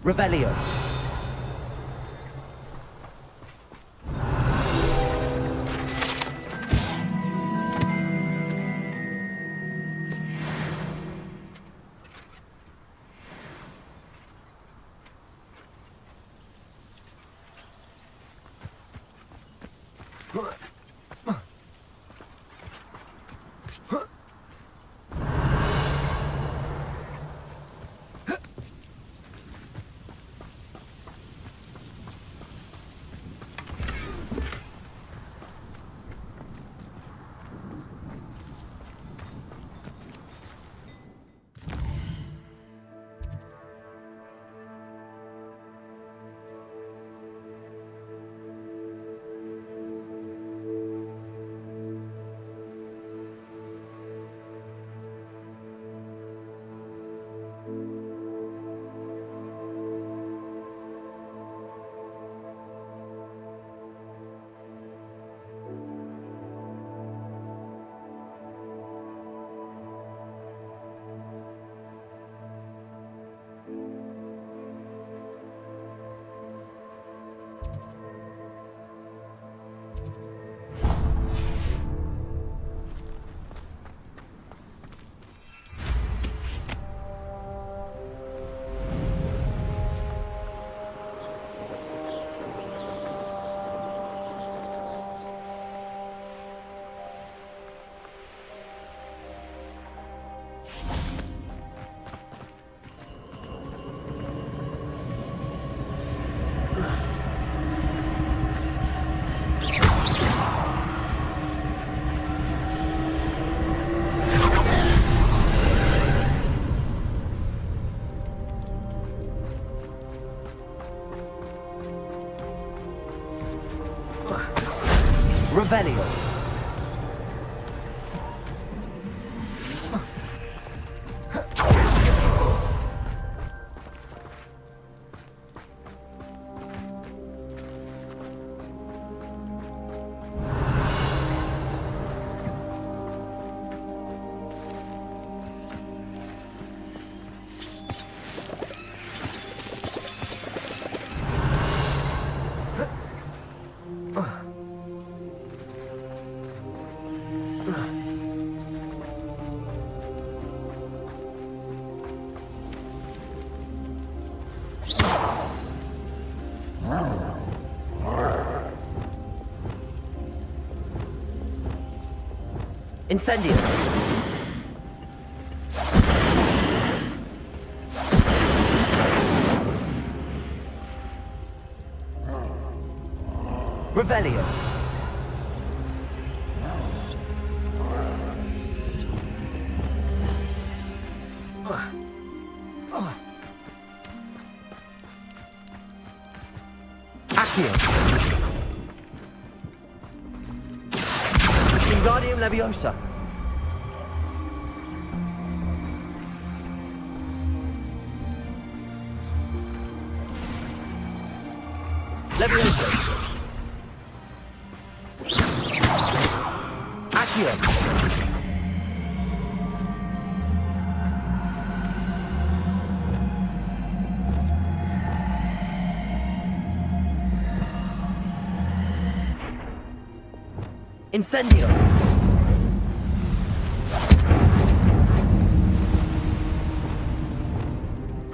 Revelio. Revelio. Incendio. Revelio. Accio. Wingardium Leviosa. Leviosa. Accio. Incendio.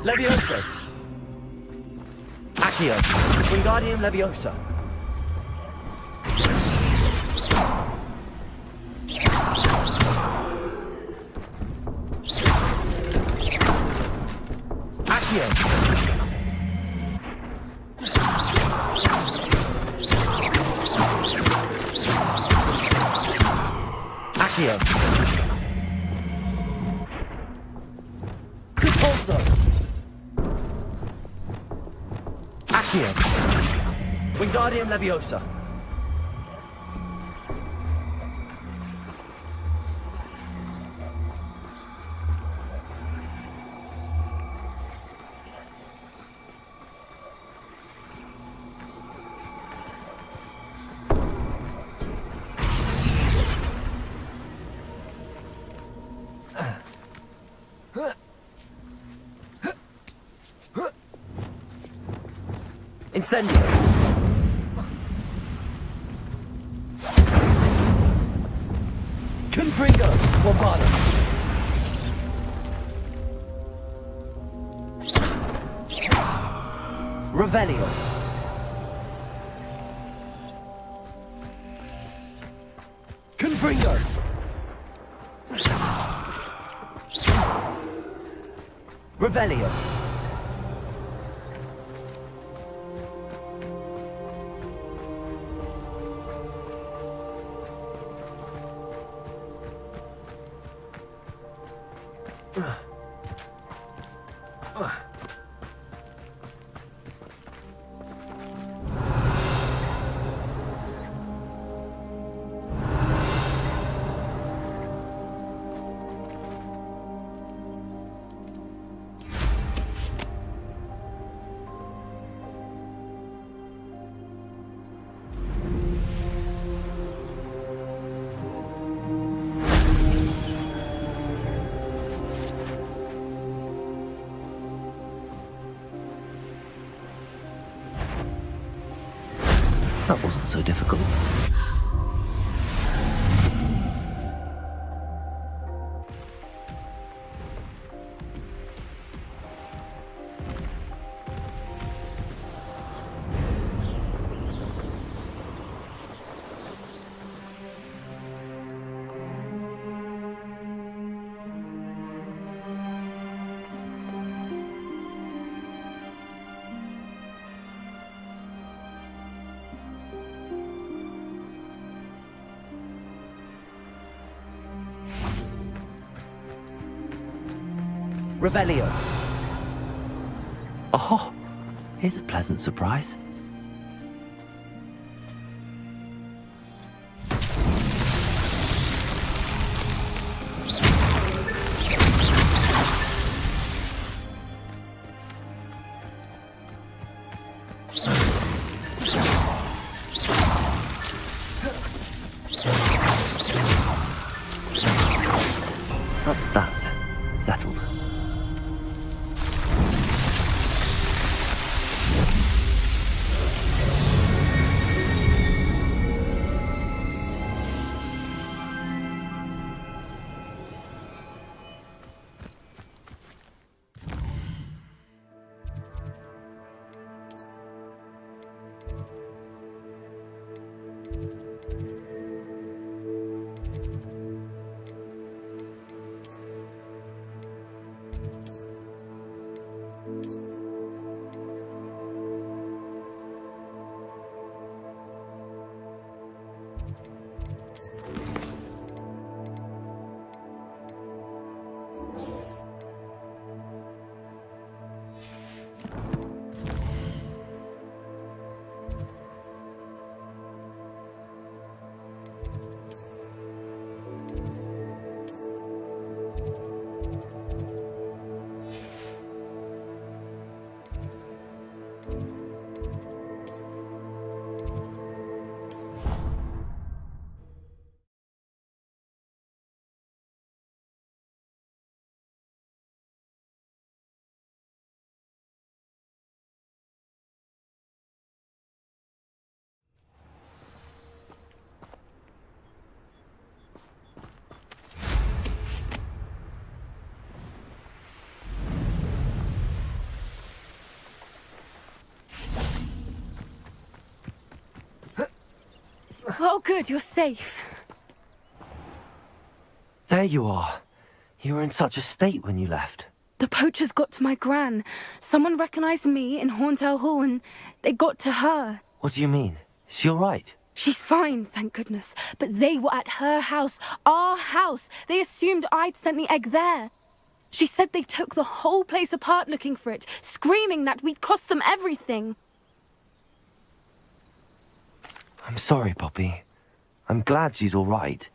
Leviosa. Accio. Wingardium Leviosa. Accio. Accio. Repulso. Accio. Wingardium Leviosa. Incendio. Confringo. Bombardo. Revelio. Confringo. Revelio. That wasn't so difficult. Revelio. Oh, here's a pleasant surprise. That's that. Settled. Oh, good, you're safe. There you are. You were in such a state when you left. The poachers got to my gran. Someone recognized me in Horndale Hall and they got to her. What do you mean? Is she all right? She's fine, thank goodness. But they were at her house, our house. They assumed I'd sent the egg there. She said they took the whole place apart looking for it, screaming that we'd cost them everything. I'm sorry, Poppy. I'm glad she's all right.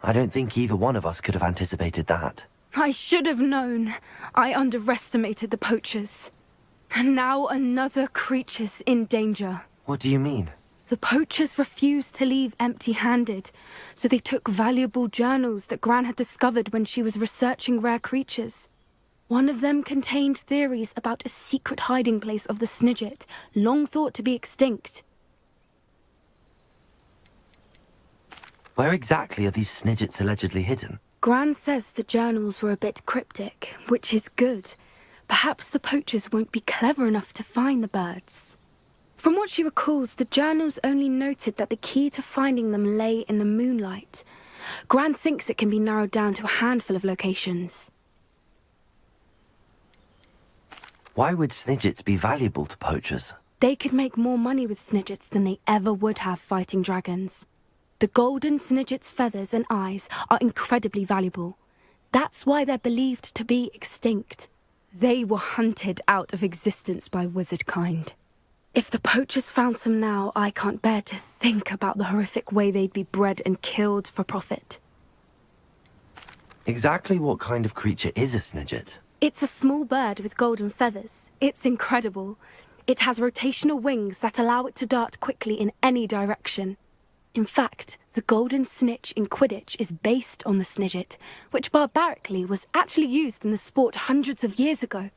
I don't think either one of us could have anticipated that. I should have known. I underestimated the poachers. And now another creature's in danger. What do you mean? The poachers refused to leave empty-handed, so they took valuable journals that Gran had discovered when she was researching rare creatures. One of them contained theories about a secret hiding place of the Snidget, long thought to be extinct. Where exactly are these Snidgets allegedly hidden? Gran says the journals were a bit cryptic, which is good. Perhaps the poachers won't be clever enough to find the birds. From what she recalls, the journals only noted that the key to finding them lay in the moonlight. Gran thinks it can be narrowed down to a handful of locations. Why would Snidgets be valuable to poachers? They could make more money with Snidgets than they ever would have fighting dragons. The golden Snidget's feathers and eyes are incredibly valuable. That's why they're believed to be extinct. They were hunted out of existence by wizard kind. If the poachers found some now, I can't bear to think about the horrific way they'd be bred and killed for profit. Exactly what kind of creature is a Snidget? It's a small bird with golden feathers. It's incredible. It has rotational wings that allow it to dart quickly in any direction. In fact, the golden snitch in Quidditch is based on the Snidget, which barbarically was actually used in the sport hundreds of years ago.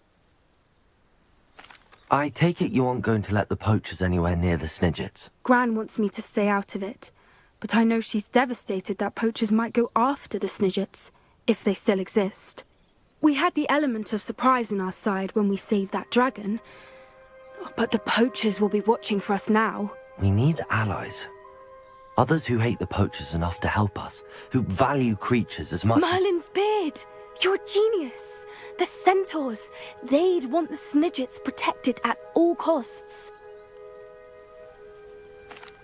I take it you aren't going to let the poachers anywhere near the Snidgets. Gran wants me to stay out of it, but I know she's devastated that poachers might go after the Snidgets, if they still exist. We had the element of surprise on our side when we saved that dragon, but the poachers will be watching for us now. We need allies. Others who hate the poachers enough to help us, who value creatures as much Merlin's beard! You're a genius! The centaurs! They'd want the Snidgets protected at all costs.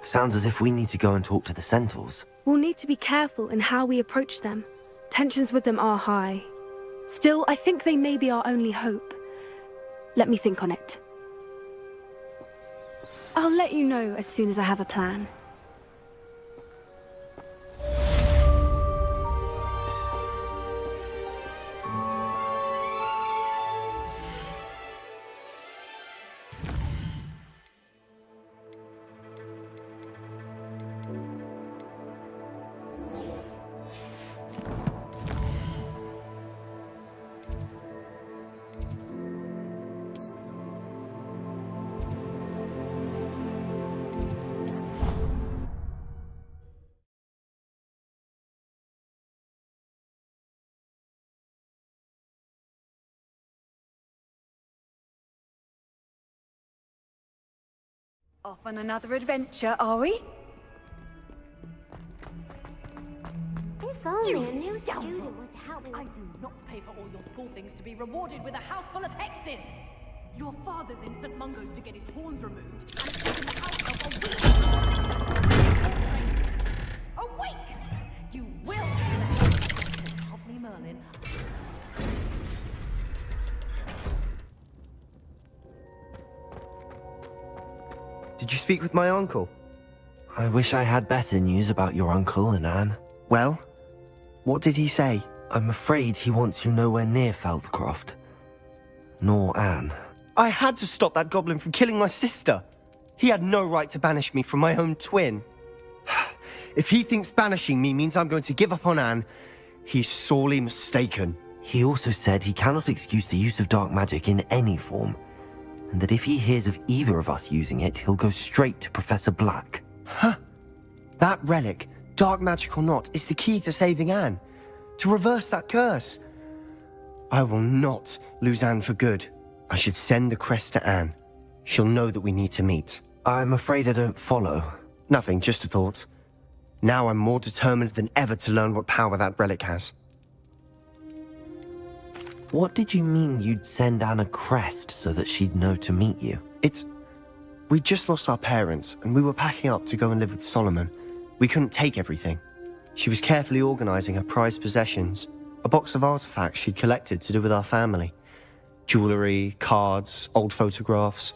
Sounds as if we need to go and talk to the centaurs. We'll need to be careful in how we approach them. Tensions with them are high. Still, I think they may be our only hope. Let me think on it. I'll let you know as soon as I have a plan. Off on another adventure, are we? If only You a new scoundrel. student would help me I with... do not pay for all your school things to be rewarded with a house full of hexes! Your father's in St. Mungo's to get his horns removed, and taken the house of a Awake! You will help me, Merlin. Did you speak with my uncle? I wish I had better news about your uncle and Anne. Well, what did he say? I'm afraid he wants you nowhere near Feldcroft. Nor Anne. I had to stop that goblin from killing my sister. He had no right to banish me from my own twin. If he thinks banishing me means I'm going to give up on Anne, he's sorely mistaken. He also said he cannot excuse the use of dark magic in any form, and that if he hears of either of us using it, he'll go straight to Professor Black. Huh? That relic, dark magic or not, is the key to saving Anne. To reverse that curse. I will not lose Anne for good. I should send the crest to Anne. She'll know that we need to meet. I'm afraid I don't follow. Nothing, just a thought. Now I'm more determined than ever to learn what power that relic has. What did you mean you'd send Anne a crest so that she'd know to meet you? We just lost our parents, and we were packing up to go and live with Solomon. We couldn't take everything. She was carefully organizing her prized possessions, a box of artifacts she'd collected to do with our family. Jewelry, cards, old photographs.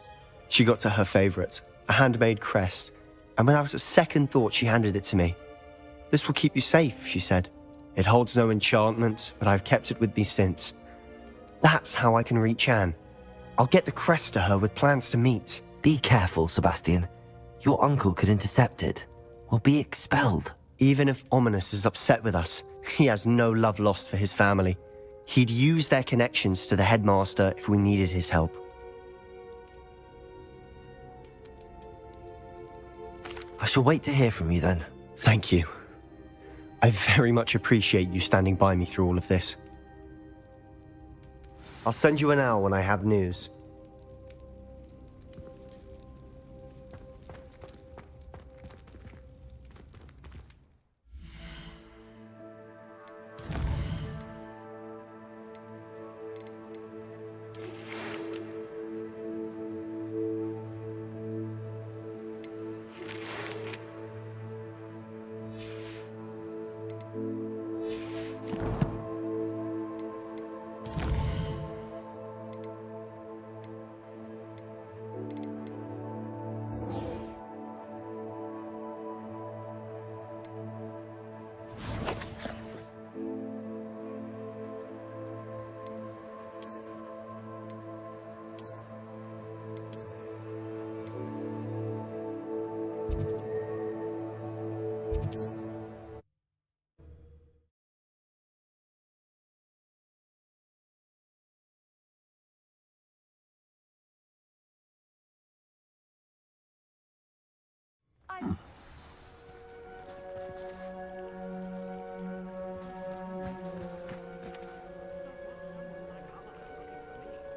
She got to her favorite, a handmade crest, and without a second thought she handed it to me. "This will keep you safe," she said. "It holds no enchantment, but I've kept it with me since. That's how I can reach Anne. I'll get the crest to her with plans to meet." Be careful, Sebastian. Your uncle could intercept it, or be expelled. Even if Ominous is upset with us, he has no love lost for his family. He'd use their connections to the headmaster if we needed his help. I shall wait to hear from you then. Thank you. I very much appreciate you standing by me through all of this. I'll send you an owl when I have news.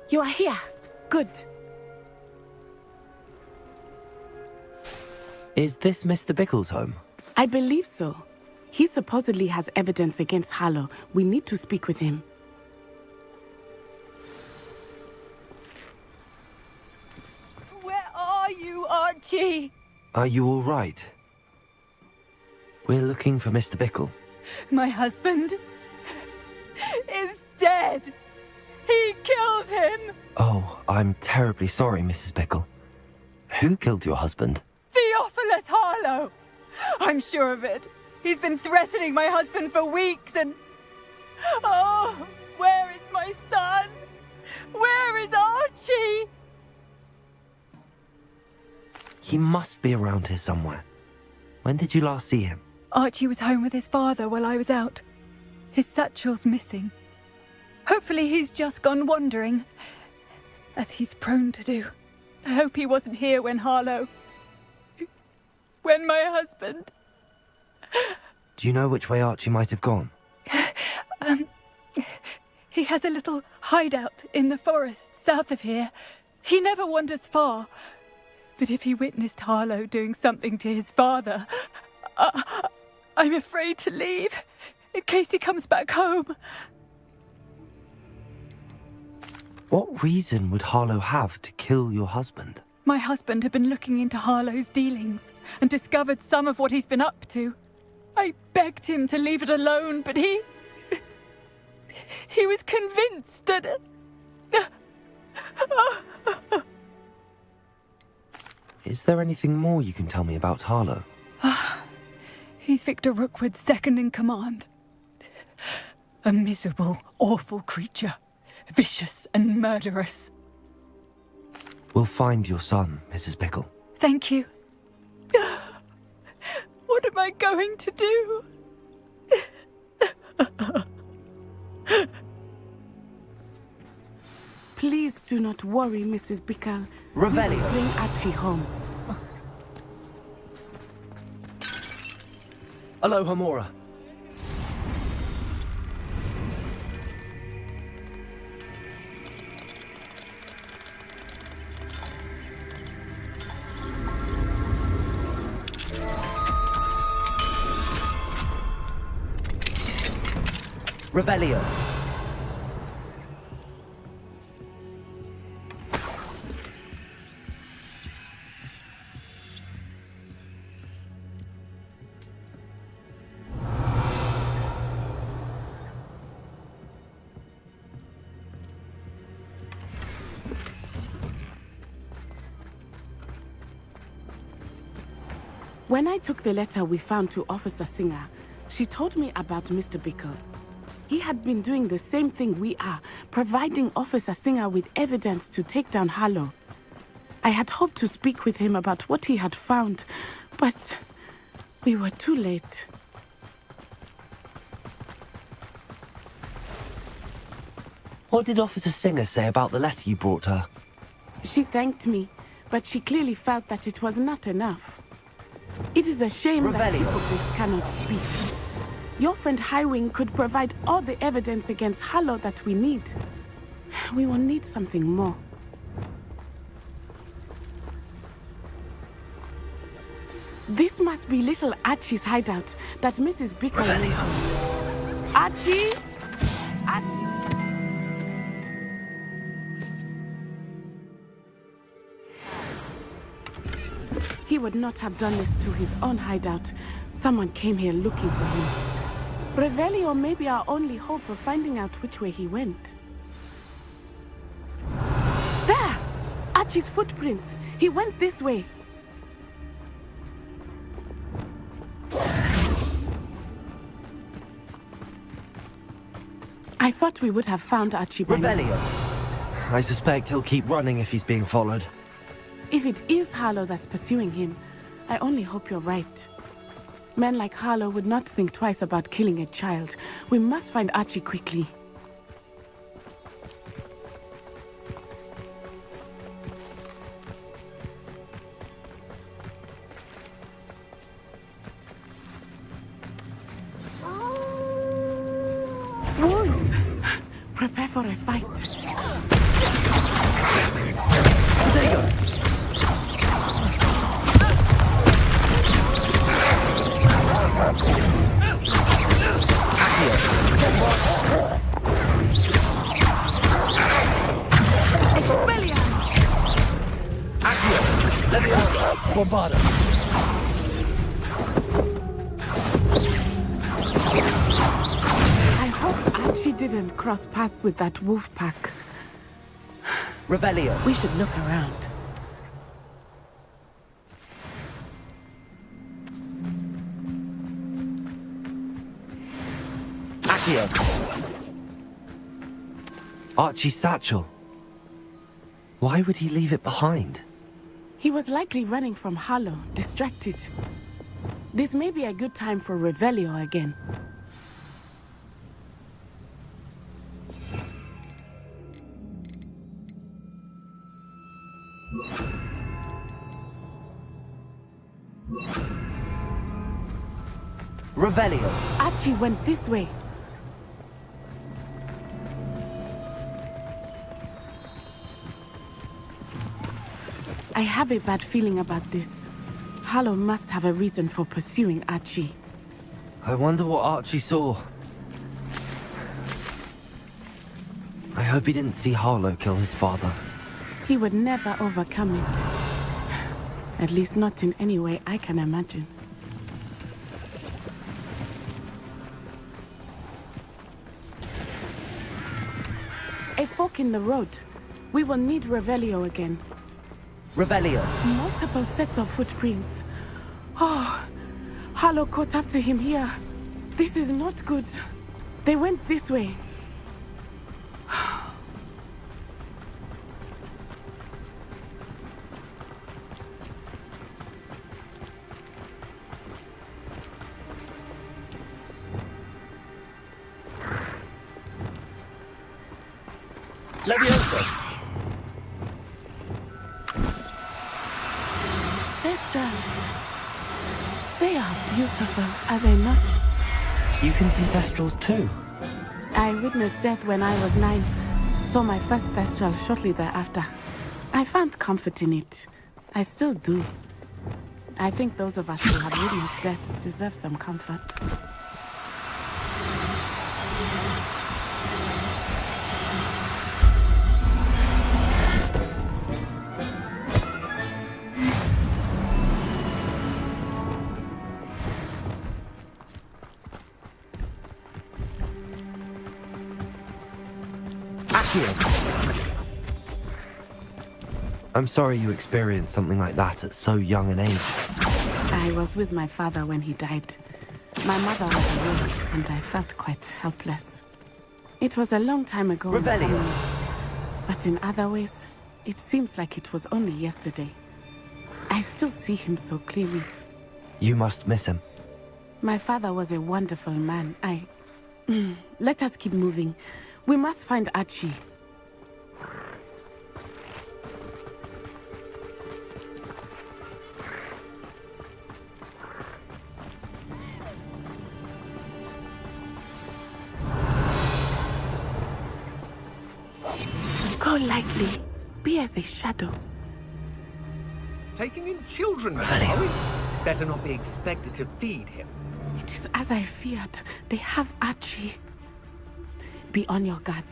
You are here. Good. Is this Mr. Bickle's home? I believe so. He supposedly has evidence against Harlow. We need to speak with him. Where are you, Archie? Are you all right? We're looking for Mr. Bickle. My husband is dead. He killed him. Oh, I'm terribly sorry, Mrs. Bickle. Who killed your husband? Theophilus Harlow. I'm sure of it. He's been threatening my husband for weeks and... Oh, where is my son? Where is Archie? He must be around here somewhere. When did you last see him? Archie was home with his father while I was out. His satchel's missing. Hopefully he's just gone wandering, as he's prone to do. I hope he wasn't here when Harlow... when my husband... Do you know which way Archie might have gone? He has a little hideout in the forest south of here. He never wanders far. But if he witnessed Harlow doing something to his father, I'm afraid to leave, in case he comes back home. What reason would Harlow have to kill your husband? My husband had been looking into Harlow's dealings and discovered some of what he's been up to. I begged him to leave it alone, but he was convinced that... Is there anything more you can tell me about Harlow? He's Victor Rookwood's second in command. A miserable, awful creature. Vicious and murderous. We'll find your son, Mrs. Bickle. Thank you. What am I going to do? Please do not worry, Mrs. Bickle. Revelio. Bring Archie home. Hello, Hamora. Revelio. When I took the letter we found to Officer Singer, she told me about Mr. Bickle. He had been doing the same thing we are, providing Officer Singer with evidence to take down Harlow. I had hoped to speak with him about what he had found, but we were too late. What did Officer Singer say about the letter you brought her? She thanked me, but she clearly felt that it was not enough. It is a shame that Revelio. hippogriffs cannot speak. Your friend Highwing could provide all the evidence against Harlow that we need. We will need something more. This must be little Archie's hideout that Mrs. Bicker mentioned. Archie? Archie? He would not have done this to his own hideout. Someone came here looking for him. Revelio may be our only hope of finding out which way he went. There! Archie's footprints. He went this way. I thought we would have found Archie by now. Revelio. I suspect he'll keep running if he's being followed. If it is Harlow that's pursuing him, I only hope you're right. Men like Harlow would not think twice about killing a child. We must find Archie quickly. Wolves! Prepare for a fight. There you go. Expelliarmus! Accio. Leviosa. Bombardum. I hope Archie didn't cross paths with that wolf pack. Revelio. We should look around. Accio. Archie's satchel. Why would he leave it behind? He was likely running from Harlow, distracted. This may be a good time for Revelio again. Revelio. Archie went this way. I have a bad feeling about this. Harlow must have a reason for pursuing Archie. I wonder what Archie saw. I hope he didn't see Harlow kill his father. He would never overcome it. At least not in any way I can imagine. A fork in the road. We will need Revelio again. Revelio. Multiple sets of footprints. Oh, Harlow caught up to him here. This is not good. They went this way. Leviosa. Thestrals. They are beautiful, are they not? You can see Thestrals too. I witnessed death when I was 9. Saw my first Thestral shortly thereafter. I found comfort in it. I still do. I think those of us who have witnessed death deserve some comfort. I'm sorry you experienced something like that at so young an age. I was with my father when he died. My mother was away, and I felt quite helpless. It was a long time ago in some Revelio. ways, but in other ways, it seems like it was only yesterday. I still see him so clearly. You must miss him. My father was a wonderful man. Let us keep moving. We must find Archie. Go lightly. Be as a shadow. Taking in children, Revelio. are we? Better not be expected to feed him. It is as I feared. They have Archie. Be on your guard.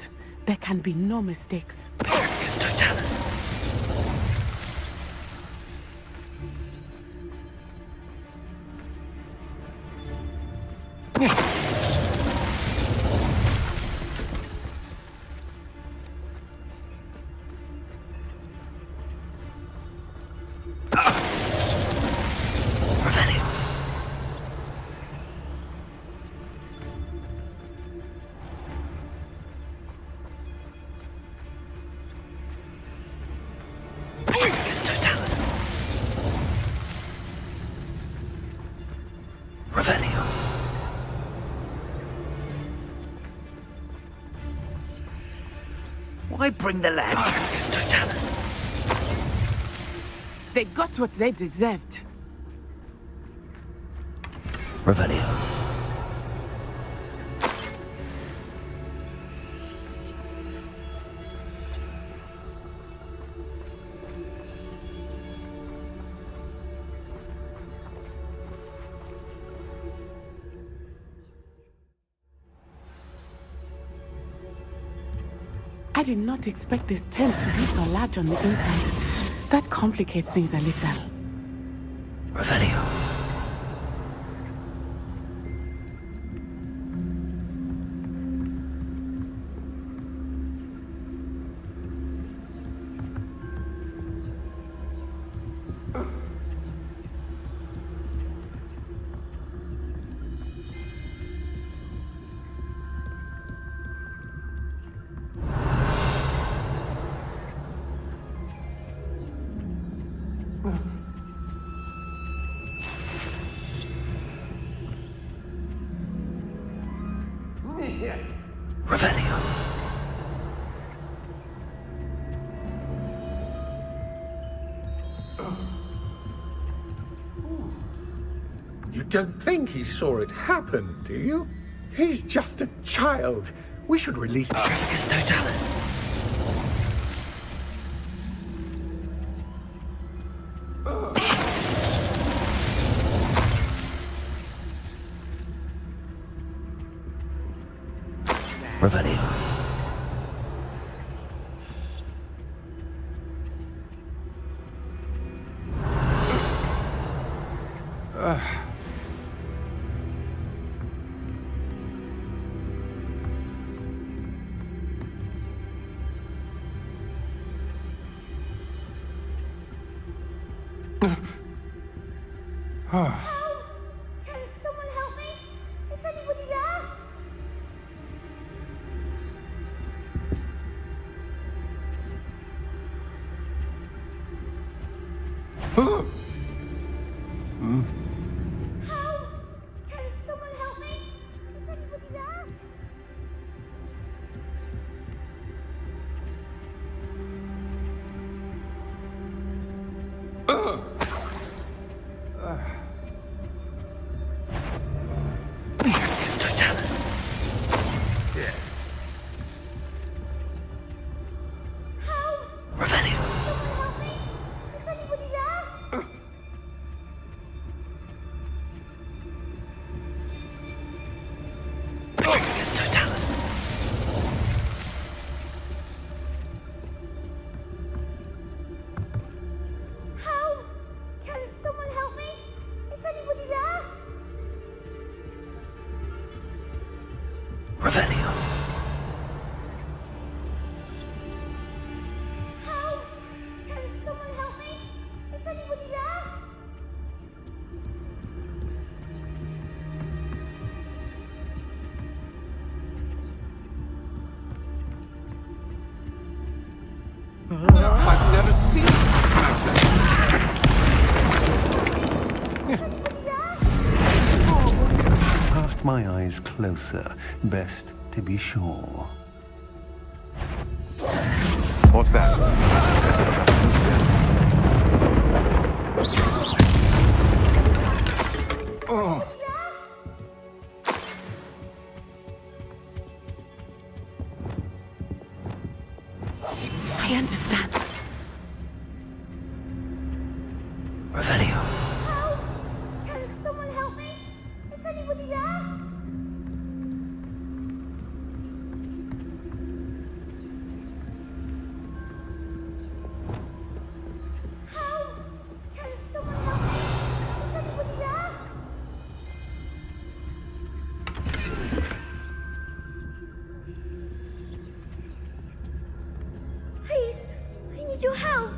There can be no mistakes. Petricus totalis. Revelio. Petricus totalis. Revelio. Why bring the lad? Petricus totalis. They got what they deserved. Revelio. I did not expect this tent to be so large on the inside. That complicates things a little. Revelio. Revelio. You don't think he saw it happen, do you? He's just a child. We should release him. Petricus totalis. Revelio. Can someone help me? Is anybody there? Help! Can someone help me? Is anybody there? Petricus totalis. Help! Revelio. Someone help me? Is anybody there? Petricus totalis. Help! Can someone help me? Is anybody there? Revelio. Help! Can someone help me? Is anybody there? I've never seen such Cast my eyes closer, best to be sure. What's that? Oh. I understand. Revelio. Help! Can someone help me? Is anybody there? Help! Can someone help me? Is anybody there? Please, I need your help.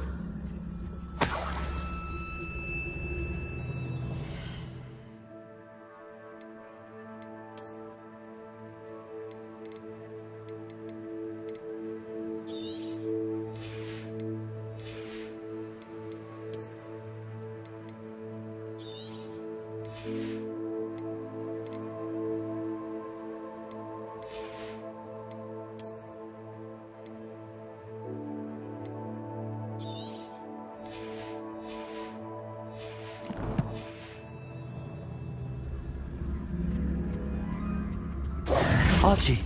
Archie.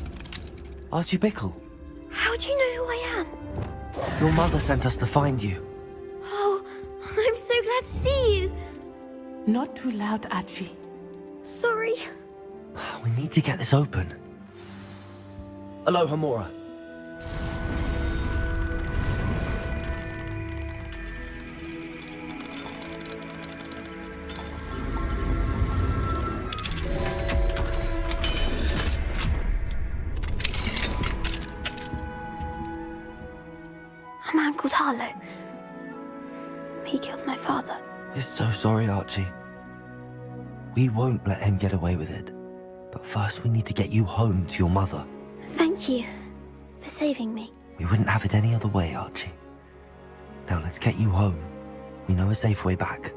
Archie Bickle. How do you know who I am? Your mother sent us to find you. Oh, I'm so glad to see you. Not too loud, Archie. Sorry. We need to get this open. Aloha, Mora. A man called Harlow. He killed my father. We're so sorry, Archie. We won't let him get away with it. But first we need to get you home to your mother. Thank you for saving me. We wouldn't have it any other way, Archie. Now let's get you home. We know a safe way back.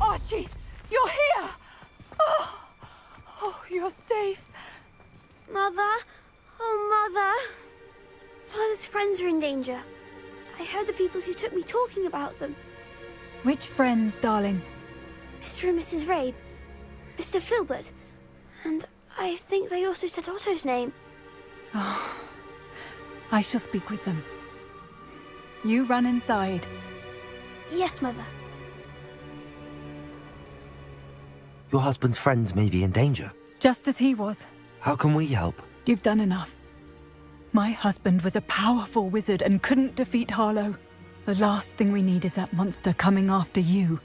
Archie, you're here! Oh, you're safe. Mother? Oh, Mother. Father's friends are in danger. I heard the people who took me talking about them. Which friends, darling? Mr. and Mrs. Rabe, Mr. Filbert, and I think they also said Otto's name. Oh, I shall speak with them. You run inside. Yes, Mother. Your husband's friends may be in danger. Just as he was. How can we help? You've done enough. My husband was a powerful wizard and couldn't defeat Harlow. The last thing we need is that monster coming after you.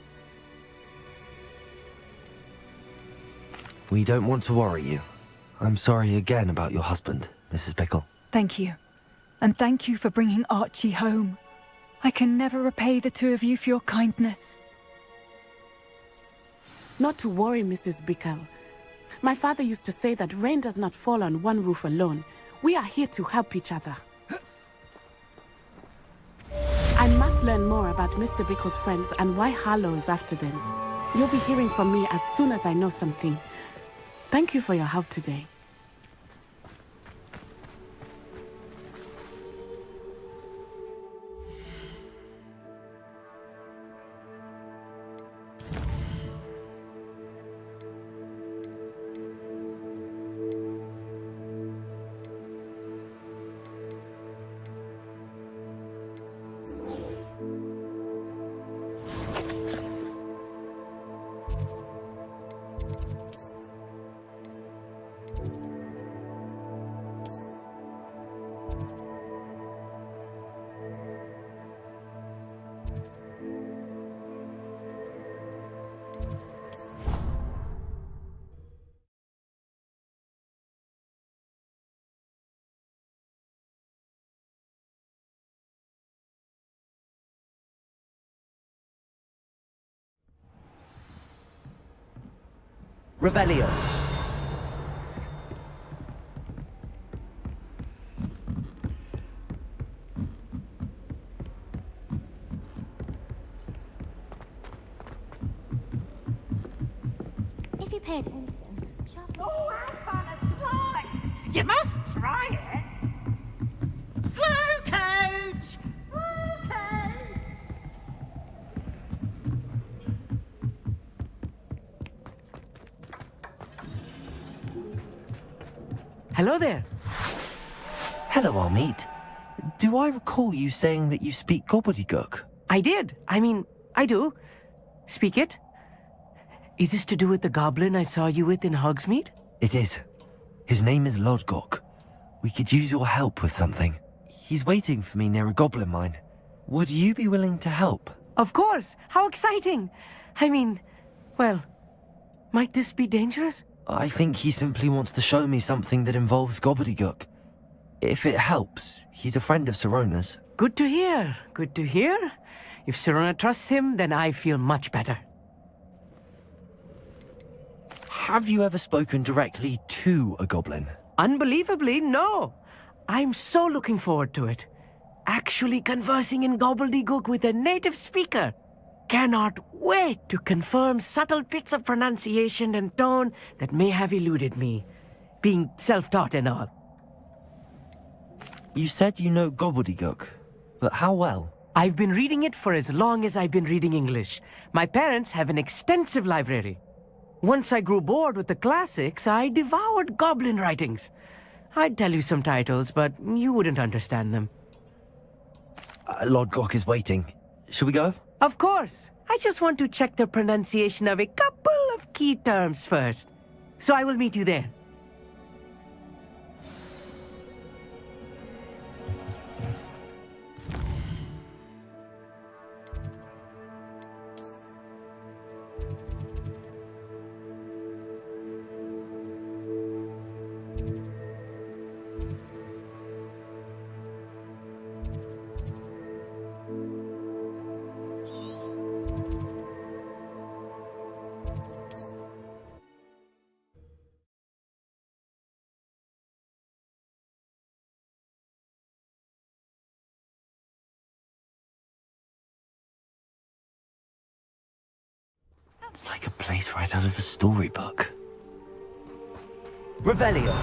We don't want to worry you. I'm sorry again about your husband, Mrs. Bickle. Thank you. And thank you for bringing Archie home. I can never repay the two of you for your kindness. Not to worry, Mrs. Bickle. My father used to say that rain does not fall on one roof alone. We are here to help each other. I must learn more about Mr. Bickle's friends and why Harlow is after them. You'll be hearing from me as soon as I know something. Thank you for your help today. Revelio. pay attention. Oh, have fun and try! You must try it! Slow coach! Okay! Hello there. Hello, Amit. Do I recall you saying that you speak gobbledygook? I did. I do. Speak it. Is this to do with the goblin I saw you with in Hogsmeade? It is. His name is Lodgok. We could use your help with something. He's waiting for me near a goblin mine. Would you be willing to help? Of course. How exciting. Well, might this be dangerous? I think he simply wants to show me something that involves gobbledygook. If it helps, he's a friend of Sirona's. Good to hear. Good to hear. If Sirona trusts him, then I feel much better. Have you ever spoken directly to a goblin? Unbelievably, no. I'm so looking forward to it. Actually conversing in gobbledygook with a native speaker. Cannot wait to confirm subtle bits of pronunciation and tone that may have eluded me, being self-taught and all. You said you know gobbledygook, but how well? I've been reading it for as long as I've been reading English. My parents have an extensive library. Once I grew bored with the classics, I devoured goblin writings. I'd tell you some titles, but you wouldn't understand them. Lodgok is waiting. Should we go? Of course. I just want to check the pronunciation of a couple of key terms first. So I will meet you there. It's like a place right out of a storybook. Revelio.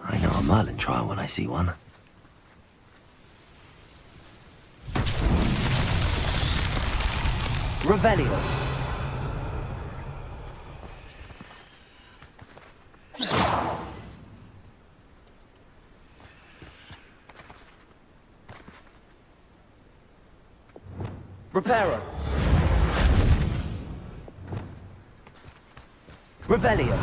I know a Merlin trial when I see one. Revelio. Reparo. Revelio.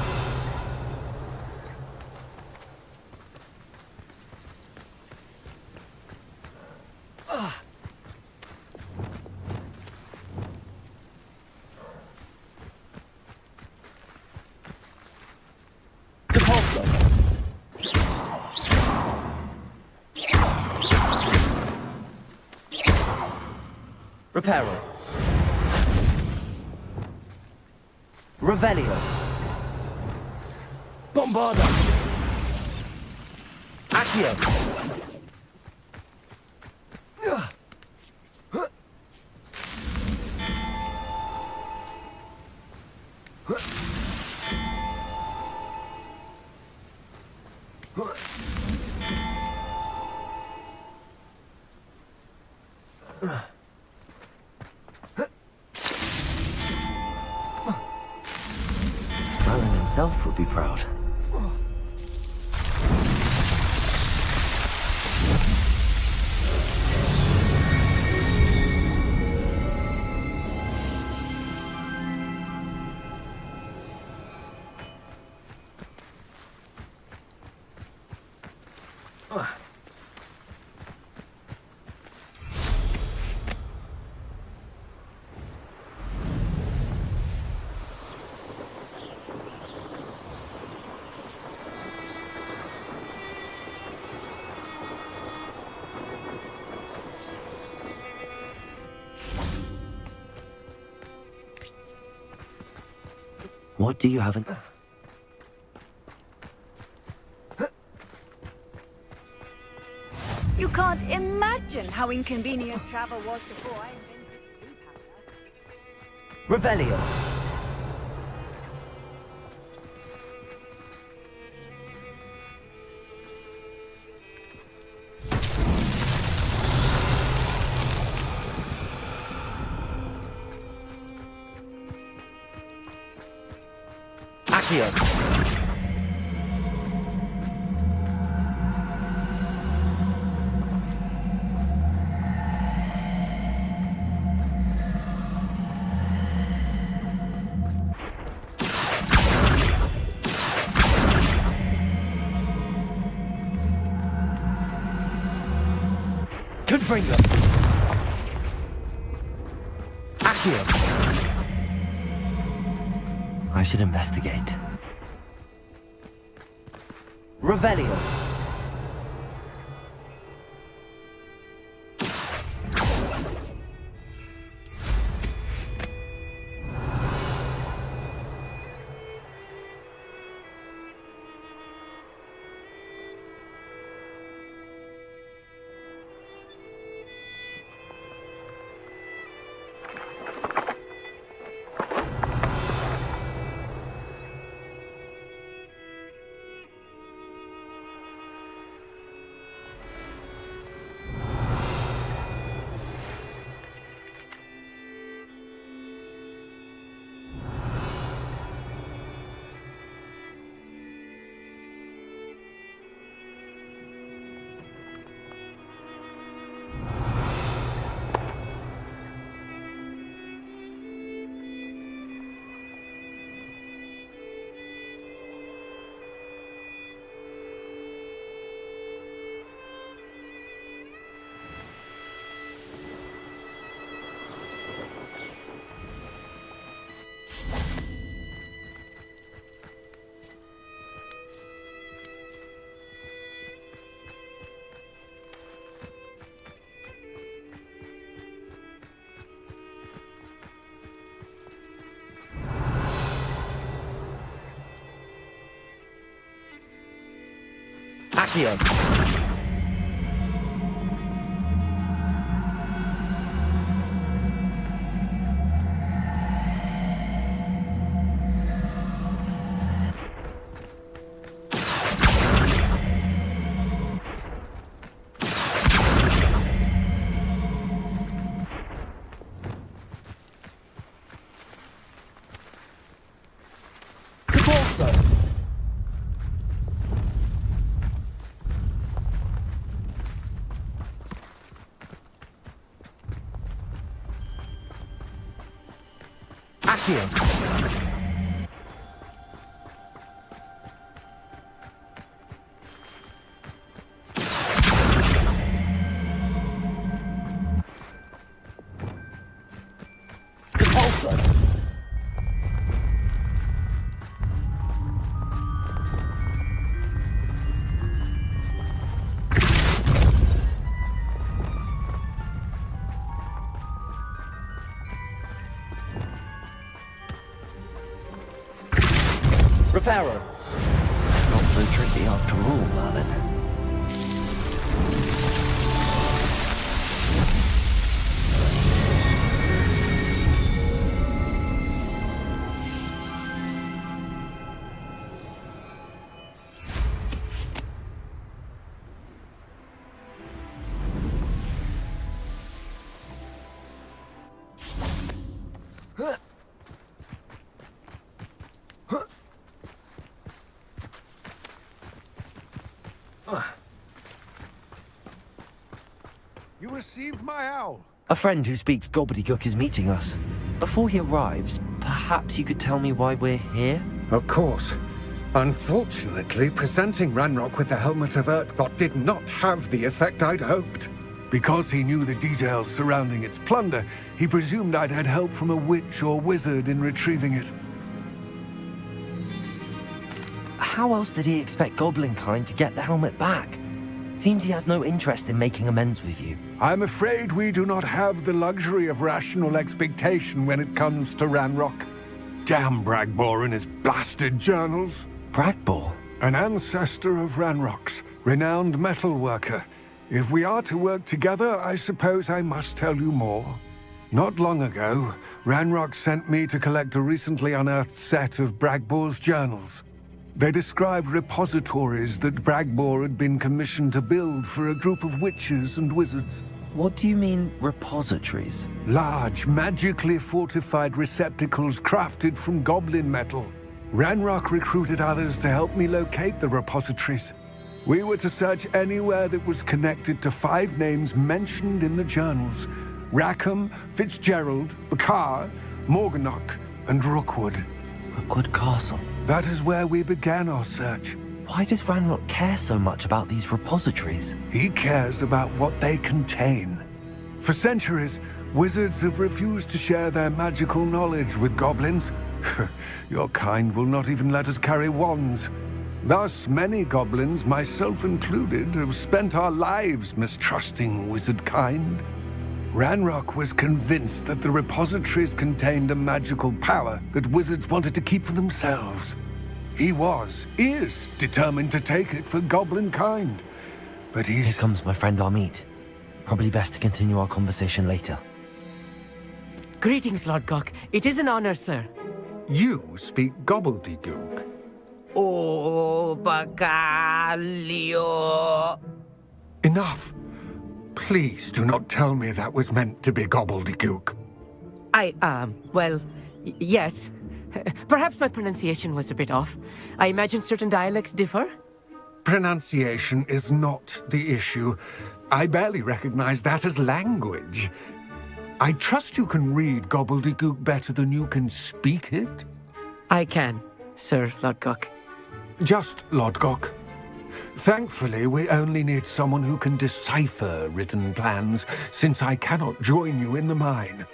Depulso. Reparo. Revelio. Bombarda. Accio. Merlin himself would be proud. What do you have in... You can't imagine how inconvenient travel was before I invented blue powder. Revelio. Accio. Confringo. Accio. I should investigate. Revelio. Accio. Capolso. Accio. Capolso. Reparo. Not so tricky after all, Merlin. You received my owl. A friend who speaks gobbledygook is meeting us. Before he arrives, perhaps you could tell me why we're here? Of course. Unfortunately, presenting Ranrock with the Helmet of Urtkot did not have the effect I'd hoped. Because he knew the details surrounding its plunder, he presumed I'd had help from a witch or wizard in retrieving it. How else did he expect Goblinkind to get the helmet back? Seems he has no interest in making amends with you. I'm afraid we do not have the luxury of rational expectation when it comes to Ranrock. Damn Bragbor and his blasted journals. Bragbor? An ancestor of Ranrock's, renowned metalworker. If we are to work together, I suppose I must tell you more. Not long ago, Ranrock sent me to collect a recently unearthed set of Bragbor's journals. They described repositories that Bragbor had been commissioned to build for a group of witches and wizards. What do you mean, repositories? Large, magically fortified receptacles crafted from goblin metal. Ranrock recruited others to help me locate the repositories. We were to search anywhere that was connected to 5 names mentioned in the journals: Rackham, Fitzgerald, Bakar, Morganach, and Rookwood. Rookwood Castle. That is where we began our search. Why does Ranrock care so much about these repositories? He cares about what they contain. For centuries, wizards have refused to share their magical knowledge with goblins. Your kind will not even let us carry wands. Thus, many goblins, myself included, have spent our lives mistrusting wizard kind. Ranrock was convinced that the repositories contained a magical power that wizards wanted to keep for themselves. He is determined to take it for goblin kind. But Here comes my friend Amit. Probably best to continue our conversation later. Greetings, Lord Gok. It is an honor, sir. You speak gobbledygook. Oh, Bagalio. Enough. Please do not tell me that was meant to be gobbledygook. Yes. Perhaps my pronunciation was a bit off. I imagine certain dialects differ. Pronunciation is not the issue. I barely recognize that as language. I trust you can read gobbledygook better than you can speak it? I can, Sir Lord Gok. Just Lord Gok. Thankfully, we only need someone who can decipher written plans, since I cannot join you in the mine.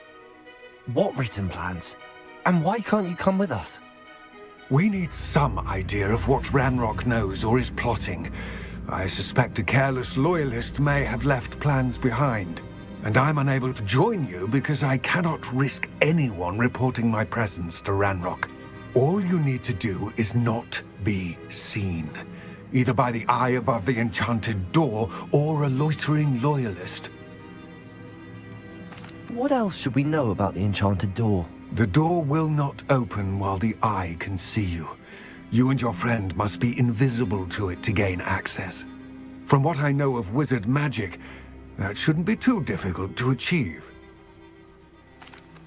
What written plans? And why can't you come with us? We need some idea of what Ranrock knows or is plotting. I suspect a careless loyalist may have left plans behind. And I'm unable to join you because I cannot risk anyone reporting my presence to Ranrock. All you need to do is not be seen, either by the eye above the enchanted door or a loitering loyalist. What else should we know about the enchanted door? The door will not open while the eye can see you. You and your friend must be invisible to it to gain access. From what I know of wizard magic, that shouldn't be too difficult to achieve.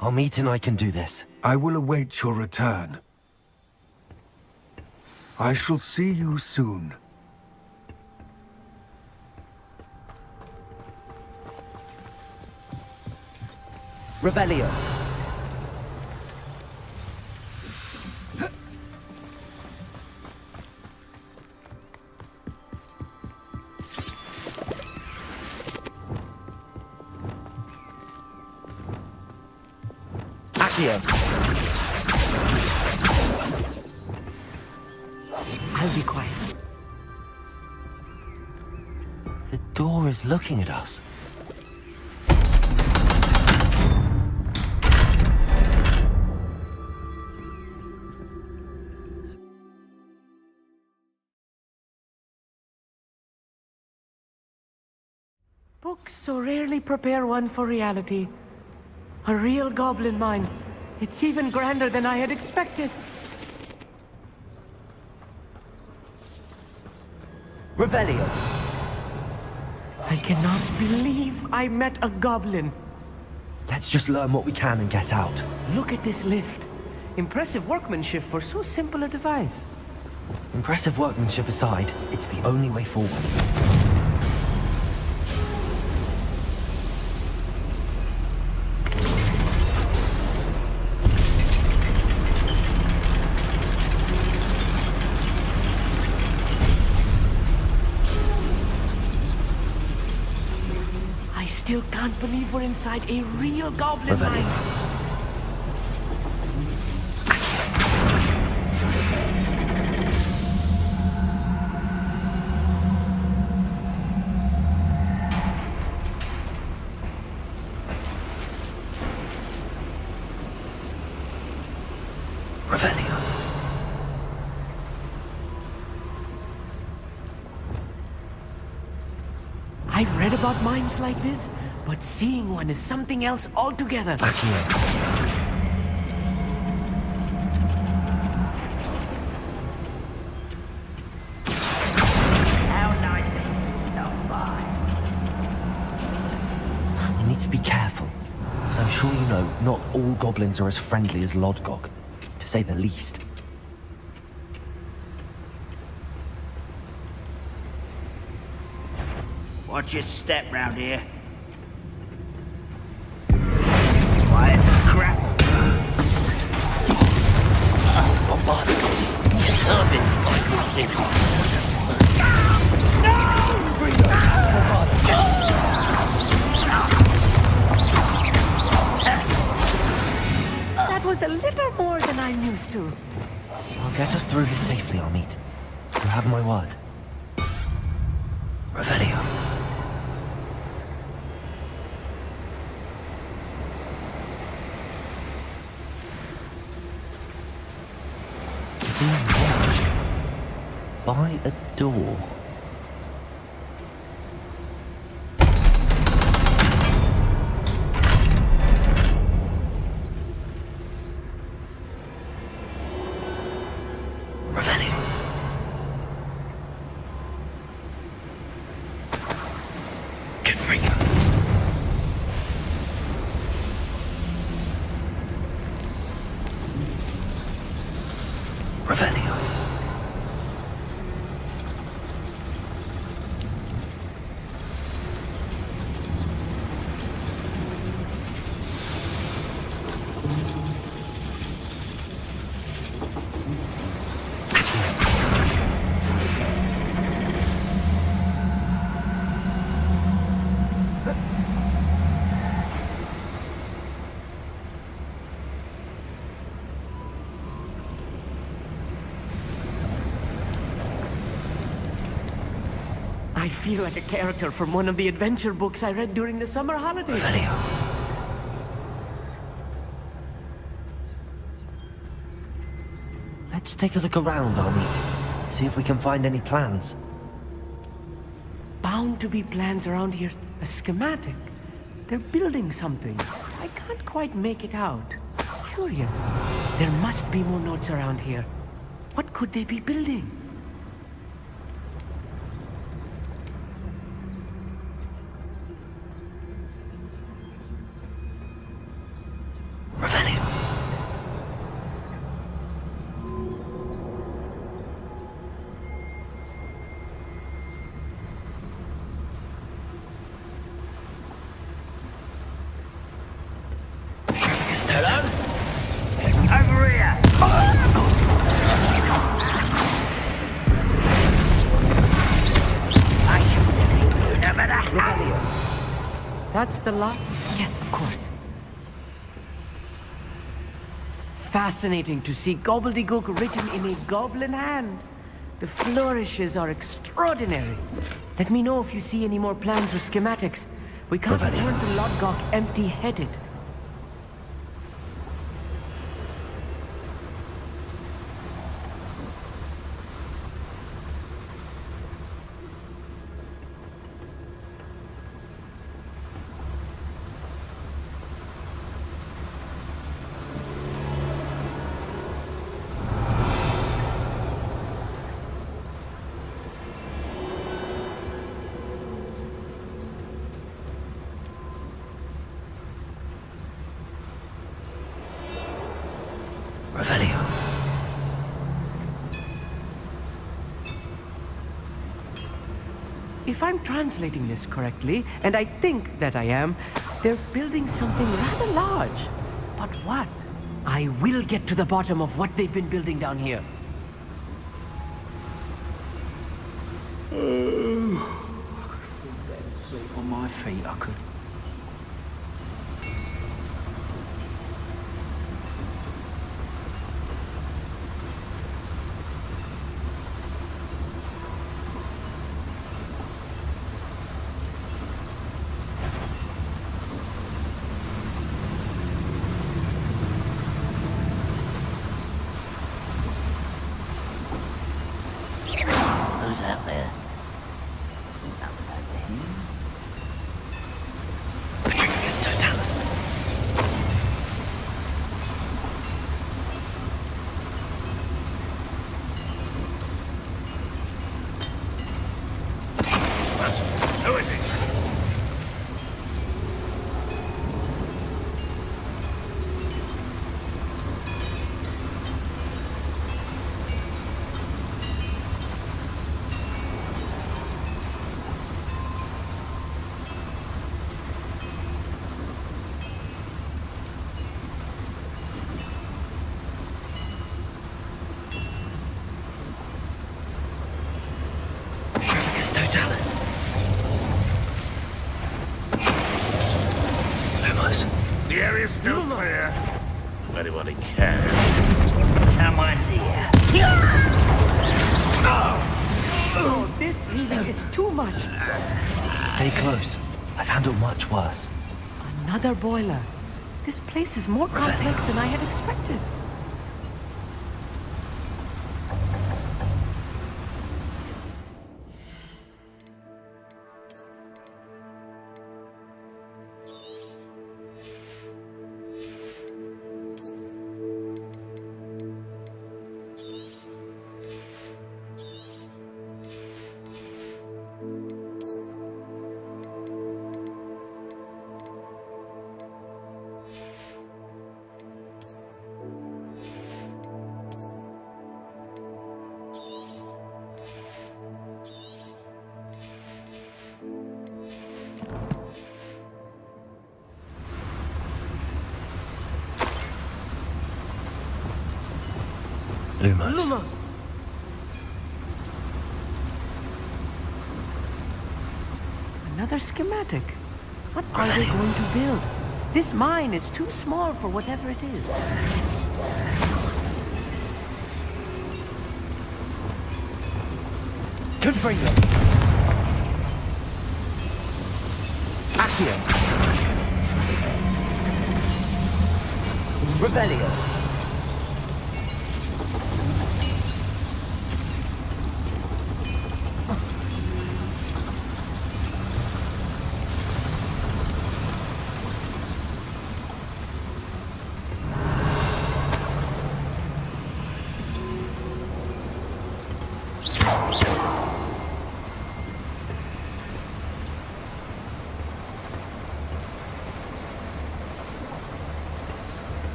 Amit and I can do this. I will await your return. I shall see you soon. Revelio. Accio. I'll be quiet. The door is looking at us. Books so rarely prepare one for reality. A real goblin mine. It's even grander than I had expected. Revelio. I cannot believe I met a goblin. Let's just learn what we can and get out. Look at this lift. Impressive workmanship for so simple a device. Impressive workmanship aside, it's the only way forward. still can't believe we're inside a real goblin Revelio. mine. Revelio. I've read about mines like this, but seeing one is something else altogether. How nice of you to stop by. We need to be careful, as I'm sure you know, not all goblins are as friendly as Lodgok, to say the least. Watch your step round here. Quiet as crap. Oh, my. I've been fighting since. That was a little more than I'm used to. I'll get us through here safely, Amit. You have my word. Revelio. Being watched by a door. Revelio. Confringo. Revelio. I feel like a character from one of the adventure books I read during the summer holidays. Revelio. Let's take a look around, Amit. See if we can find any plans. Bound to be plans around here. A schematic. They're building something. I can't quite make it out. Curious. There must be more notes around here. What could they be building? Revelio. Over here! I shall defeat you no matter how. That's the lot? Yes, of course. Fascinating to see gobbledygook written in a goblin hand. The flourishes are extraordinary. Let me know if you see any more plans or schematics. We can't return to Lodgok empty-headed. Revelio. If I'm translating this correctly, and I think that I am, they're building something rather large. But what? I will get to the bottom of what they've been building down here. On my feet, I could. Who's out there? Petrificus Totalis. Who is it? Petrificus Totalis. Lumos. The area's still clear. If anybody cares. Someone's here. Oh, this healing is too much. Stay close. I've handled much worse. Another boiler. This place is more complex than I had expected. Lumos. Lumos! Another schematic. What are they going to build? This mine is too small for whatever it is. Confringo. Accio. Revelio.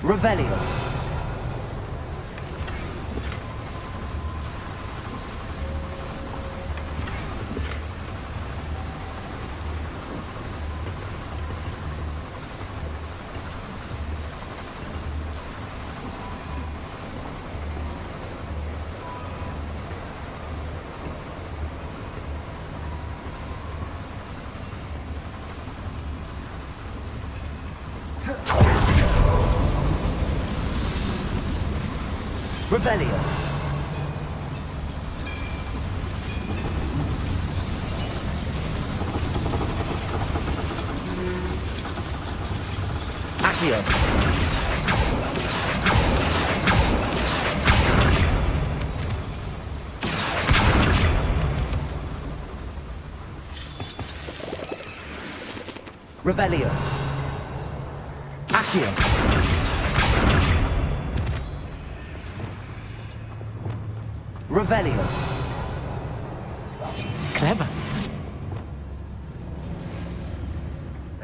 Revelio. Revelio. Accio. Revelio. Accio. Revelio. Clever.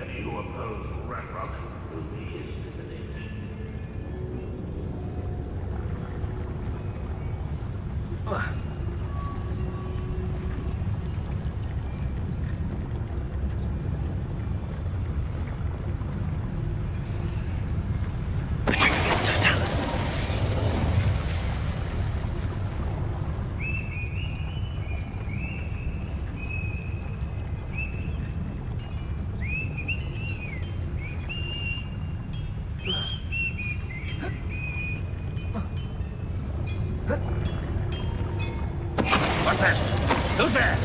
Any who oppose Ragnarok will be eliminated. Petrificus Totalis. What's that? Who's there?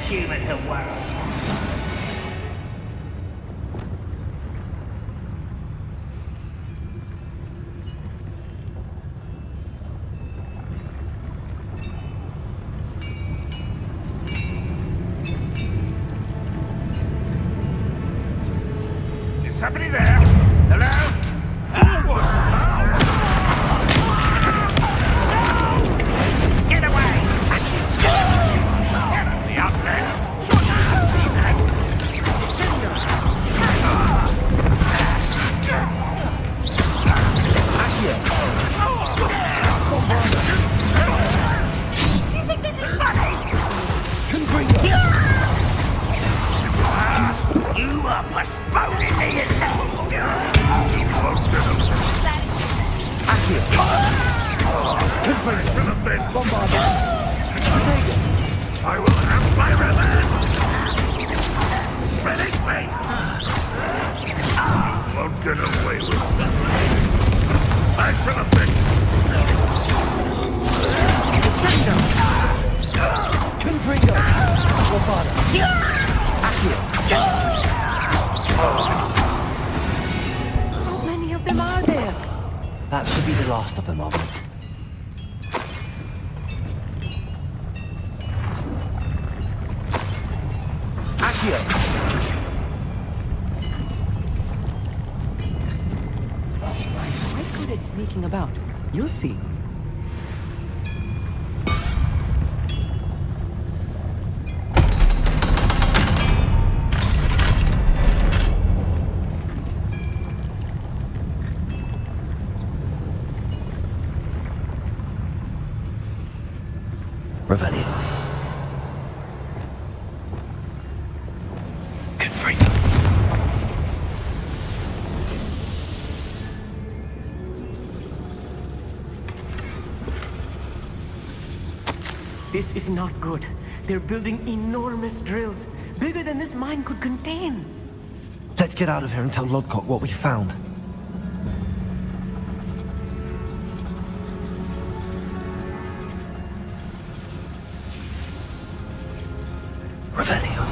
humour to worry. Is somebody there? Hello? Get away! Get me up there! See that? Do you think this is funny? You are postponing the attack! I will have my revenge! Finish me! You won't get away with that! I shall have been! How many of them are there? That should be the last of them, Albert. Quite good at sneaking about. You'll see. Revelio. Confringo. This is not good. They're building enormous drills, bigger than this mine could contain. Let's get out of here and tell Lodcock what we found. Revelio.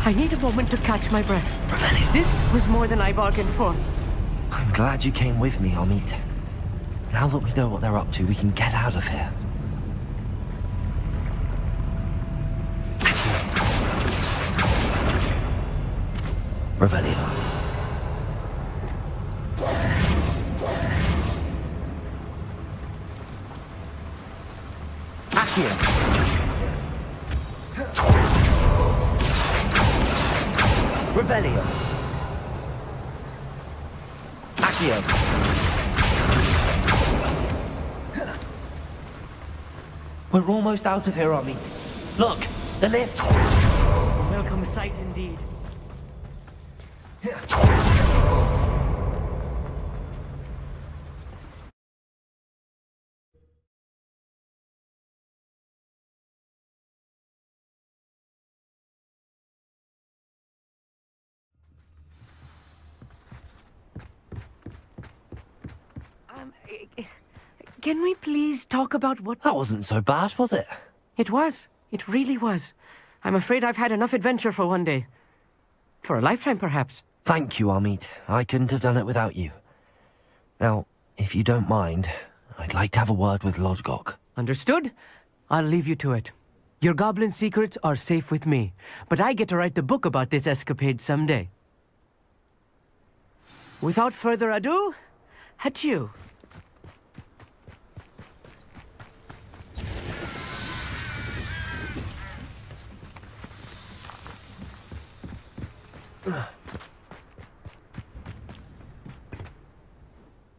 I need a moment to catch my breath. Revelio. This was more than I bargained for. I'm glad you came with me, Amit. Now that we know what they're up to, we can get out of here. Revelio. Accio. Revelio. Accio. We're almost out of here, Amit. Look, the lift. Welcome sight indeed. Can we please talk about what... That wasn't so bad, was it? It was. It really was. I'm afraid I've had enough adventure for one day. For a lifetime, perhaps. Thank you, Amit. I couldn't have done it without you. Now, if you don't mind, I'd like to have a word with Lodgok. Understood? I'll leave you to it. Your goblin secrets are safe with me, but I get to write the book about this escapade someday. Without further ado, adieu.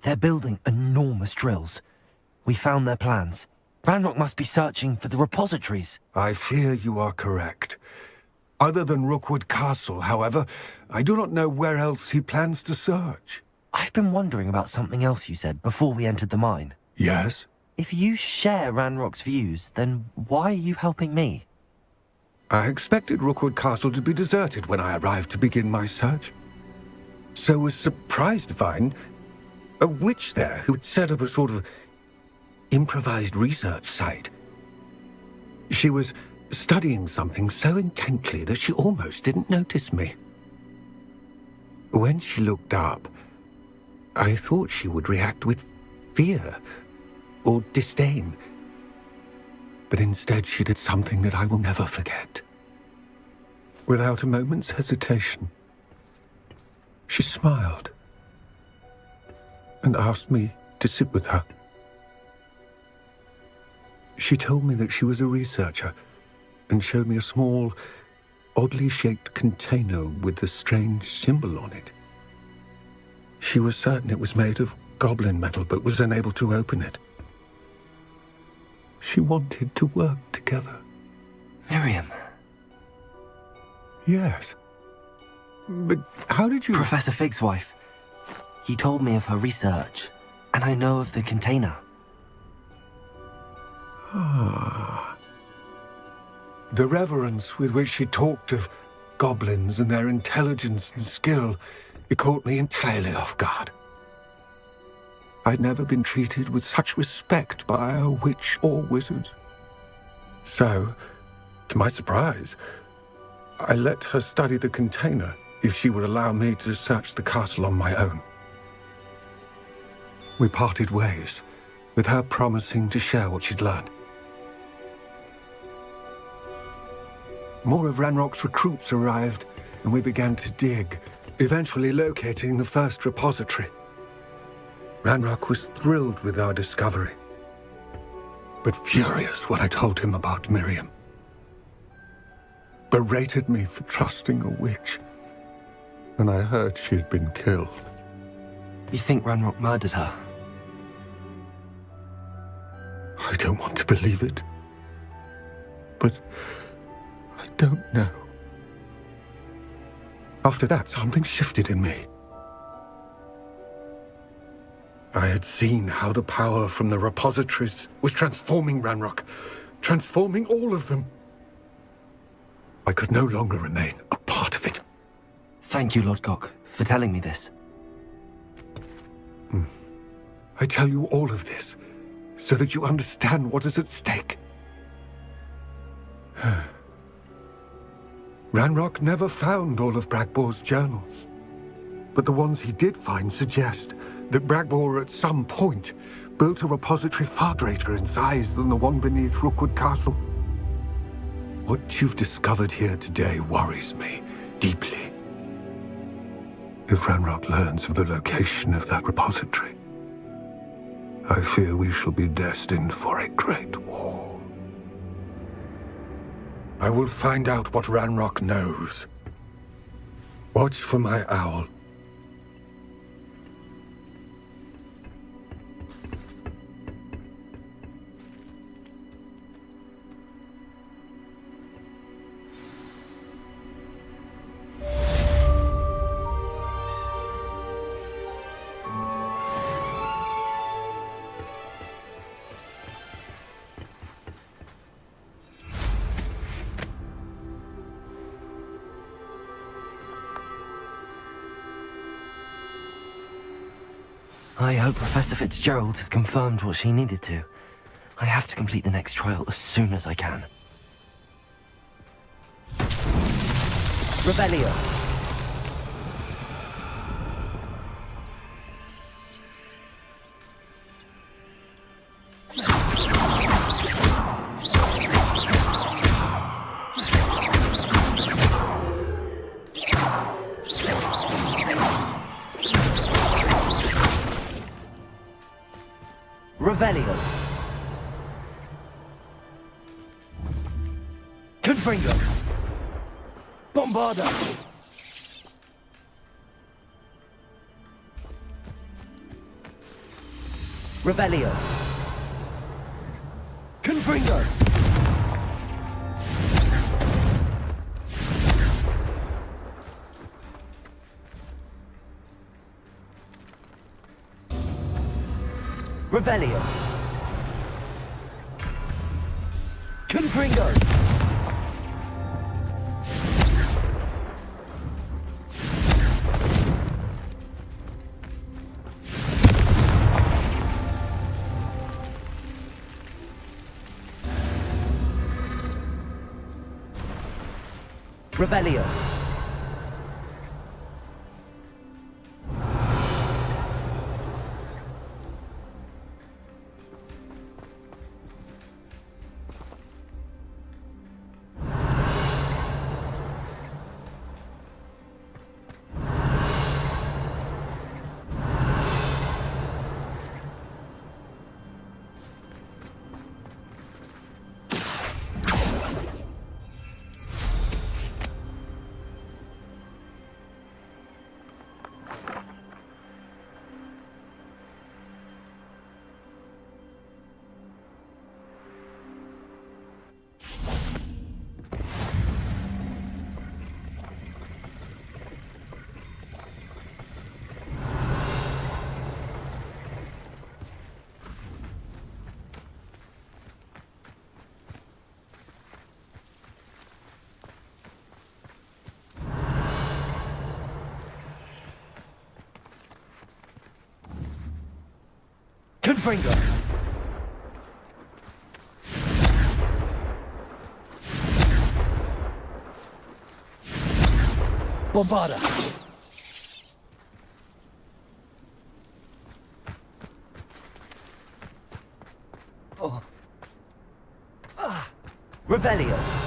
They're building enormous drills. We found their plans. Ranrock must be searching for the repositories. I fear you are correct. Other than Rookwood Castle, however, I do not know where else he plans to search. I've been wondering about something else you said before we entered the mine. Yes? If you share Ranrock's views, then why are you helping me? I expected Rookwood Castle to be deserted when I arrived to begin my search. So was surprised to find a witch there who had set up a sort of improvised research site. She was studying something so intently that she almost didn't notice me. When she looked up, I thought she would react with fear or disdain. But instead she did something that I will never forget. Without a moment's hesitation, she smiled and asked me to sit with her. She told me that she was a researcher and showed me a small, oddly shaped container with a strange symbol on it. She was certain it was made of goblin metal, but was unable to open it. She wanted to work together. Miriam. Yes. But how did you... Professor Fig's wife. He told me of her research, and I know of the container. Ah. The reverence with which she talked of goblins and their intelligence and skill, it caught me entirely off guard. I'd never been treated with such respect by a witch or wizard. So, to my surprise, I let her study the container if she would allow me to search the castle on my own. We parted ways, with her promising to share what she'd learned. More of Ranrock's recruits arrived, and we began to dig, eventually locating the first repository. Ranrock was thrilled with our discovery, but furious when I told him about Miriam. Berated me for trusting a witch, and I heard she'd been killed. You think Ranrock murdered her? I don't want to believe it, but I don't know. After that, something shifted in me. I had seen how the power from the repositories was transforming Ranrock, transforming all of them. I could no longer remain a part of it. Thank you, Lord Gok, for telling me this. I tell you all of this so that you understand what is at stake. Ranrock never found all of Bragbor's journals, but the ones he did find suggest that Bragbor at some point built a repository far greater in size than the one beneath Rookwood Castle. What you've discovered here today worries me deeply. If Ranrock learns of the location of that repository, I fear we shall be destined for a great war. I will find out what Ranrock knows. Watch for my owl. I hope Professor Fitzgerald has confirmed what she needed to. I have to complete the next trial as soon as I can. Revelio. Revelio. Confringo. Bombarda. Revelio. Confringo! Revelio! Confringo! Revelio. Confringo! Bombarda! Oh. Ah. Revelio!